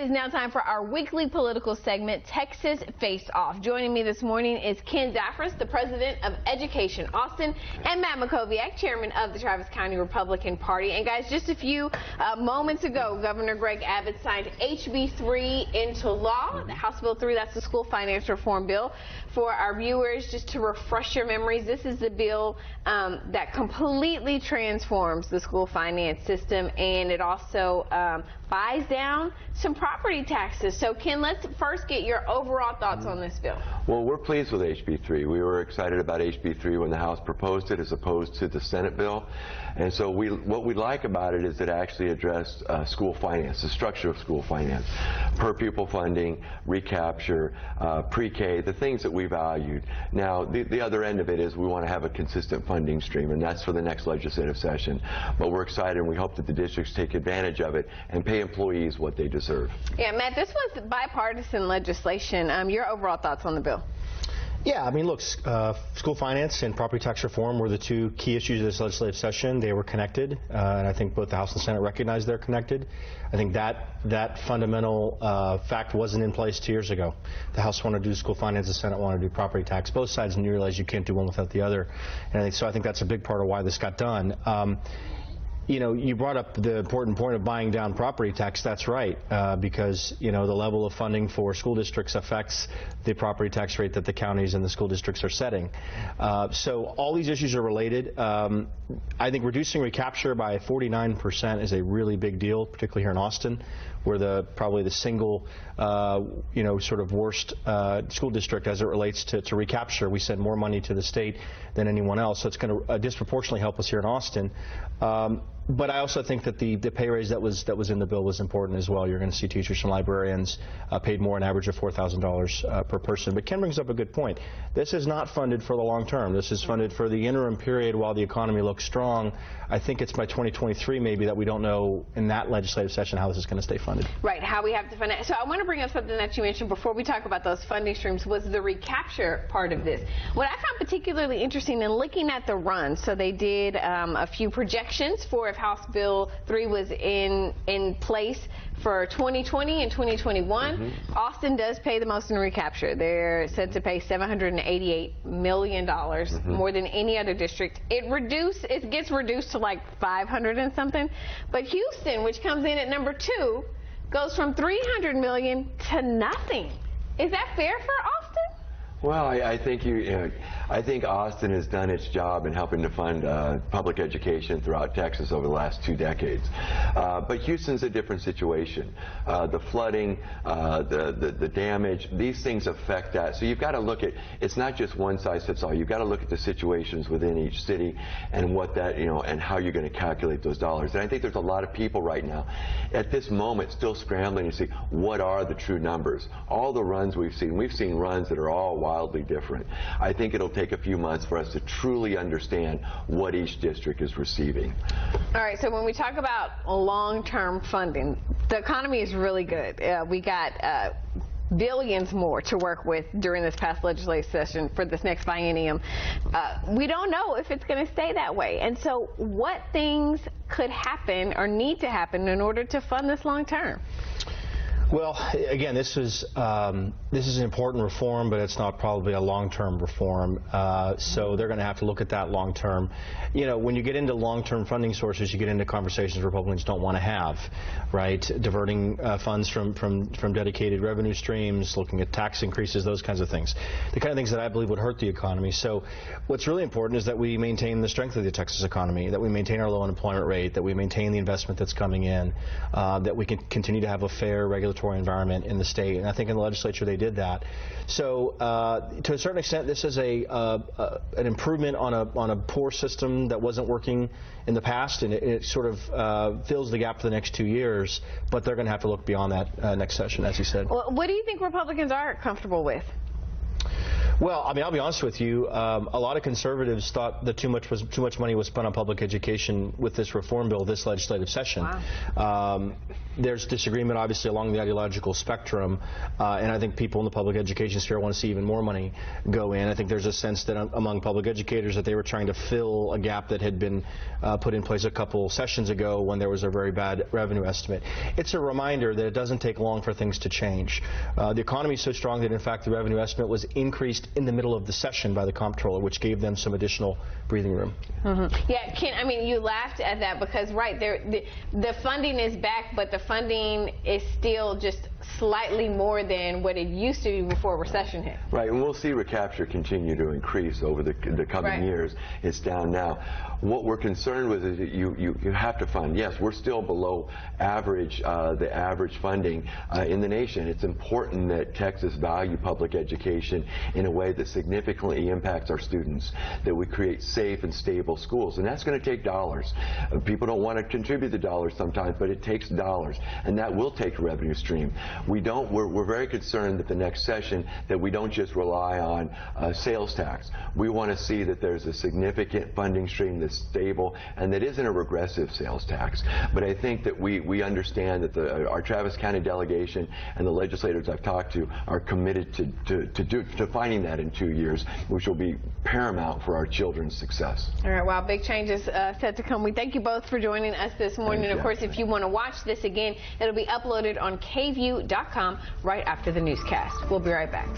is now time for our weekly political segment, Texas Face Off. Joining me this morning is Ken Zarifis, the president of Education Austin, and Matt Makoviak, chairman of the Travis County Republican Party. And guys, just a few moments ago, Governor Greg Abbott signed HB 3 into law. The House Bill 3, that's the school finance reform bill. For our viewers, just to refresh your memories, this is the bill that completely transforms the school finance system, and it also buys down some property taxes. So Ken, let's first get your overall thoughts on this bill. Well, we're pleased with HB 3. We were excited about HB 3 when the House proposed it as opposed to the Senate bill. And so what we like about it is it actually addressed school finance, the structure of school finance, per pupil funding, recapture, pre-K, the things that we valued. Now, the other end of it is we want to have a consistent funding stream, and that's for the next legislative session. But we're excited, and we hope that the districts take advantage of it and pay employees what they deserve. Yeah, Matt, this was bipartisan legislation. Your overall thoughts on the bill? Yeah, I mean, look, school finance and property tax reform were the two key issues of this legislative session. They were connected, and I think both the House and Senate recognize they're connected. I think that fundamental fact wasn't in place 2 years ago. The House wanted to do school finance, the Senate wanted to do property tax. Both sides knew realize you can't do one without the other, and I think that's a big part of why this got done. You know, you brought up the important point of buying down property tax. That's right, because, you know, the level of funding for school districts affects the property tax rate that the counties and the school districts are setting. So all these issues are related. I think reducing recapture by 49% is a really big deal, particularly here in Austin, where probably the single, you know, sort of worst school district as it relates to recapture. We send more money to the state than anyone else, so it's going to disproportionately help us here in Austin. But I also think that the pay raise that was in the bill was important as well. You're going to see teachers and librarians paid more, an average of $4,000 per person. But Ken brings up a good point. This is not funded for the long term. This is funded for the interim period while the economy looks strong. I think it's by 2023 maybe that we don't know in that legislative session how this is going to stay funded. Right, how we have to fund it. So I want to bring up something that you mentioned before we talk about those funding streams, was the recapture part of this. What I found particularly interesting in looking at the run, so they did a few projections for if House Bill 3 was in place for 2020 and 2021. Austin does pay the most in recapture. They're said to pay $788 million, more than any other district. It gets reduced to like 500 and something. But Houston, which comes in at number 2, goes from 300 million to nothing. Is that fair for Austin? Well, I think Austin has done its job in helping to fund public education throughout Texas over the last 2 decades. But Houston's a different situation. The flooding, the damage, these things affect that. So you've got to look at, it's not just one size fits all. You've got to look at the situations within each city and what that, you know, and how you're going to calculate those dollars. And I think there's a lot of people right now at this moment still scrambling to see what are the true numbers. All the runs we've seen runs that are all wildly different. I think it'll take a few months for us to truly understand what each district is receiving. All right, so when we talk about long-term funding, the economy is really good. We got billions more to work with during this past legislative session for this next biennium. We don't know if it's going to stay that way. And so what things could happen or need to happen in order to fund this long-term? Well, again, this is an important reform, but it's not probably a long-term reform. So they're going to have to look at that long-term. You know, when you get into long-term funding sources, you get into conversations Republicans don't want to have, right? Diverting funds from dedicated revenue streams, looking at tax increases, those kinds of things. The kind of things that I believe would hurt the economy. So what's really important is that we maintain the strength of the Texas economy, that we maintain our low unemployment rate, that we maintain the investment that's coming in, that we can continue to have a fair regulatory environment in the state, and I think in the legislature they did that. So to a certain extent, this is an improvement on a poor system that wasn't working in the past, and it sort of fills the gap for the next 2 years, but they're going to have to look beyond that next session, as you said. Well, what do you think Republicans are comfortable with? Well, I mean, I'll be honest with you. A lot of conservatives thought that too much money was spent on public education with this reform bill this legislative session. Wow. There's disagreement, obviously, along the ideological spectrum, and I think people in the public education sphere want to see even more money go in. I think there's a sense that among public educators that they were trying to fill a gap that had been put in place a couple sessions ago when there was a very bad revenue estimate. It's a reminder that it doesn't take long for things to change. The economy is so strong that, in fact, the revenue estimate was increased in the middle of the session by the comptroller, which gave them some additional breathing room. Yeah, Ken, I mean, you laughed at that because, right, the funding is back, but the funding is still just slightly more than what it used to be before recession hit. Right, and we'll see recapture continue to increase over the coming years. It's down now. What we're concerned with is that you have to fund. Yes, we're still below average, the average funding in the nation. It's important that Texas value public education in a way that significantly impacts our students, that we create safe and stable schools, and that's going to take dollars. People don't want to contribute the dollars sometimes, but it takes dollars, and that will take a revenue stream. We're very concerned that the next session that we don't just rely on sales tax. We want to see that there's a significant funding stream that's stable and that isn't a regressive sales tax. But I think that we understand that our Travis County delegation and the legislators I've talked to are committed to finding that in 2 years, which will be paramount for our children's success. All right, wow, big changes set to come. We thank you both for joining us this morning. And of course, if you want to watch this again, it'll be uploaded on KVUE.com right after the newscast. We'll be right back.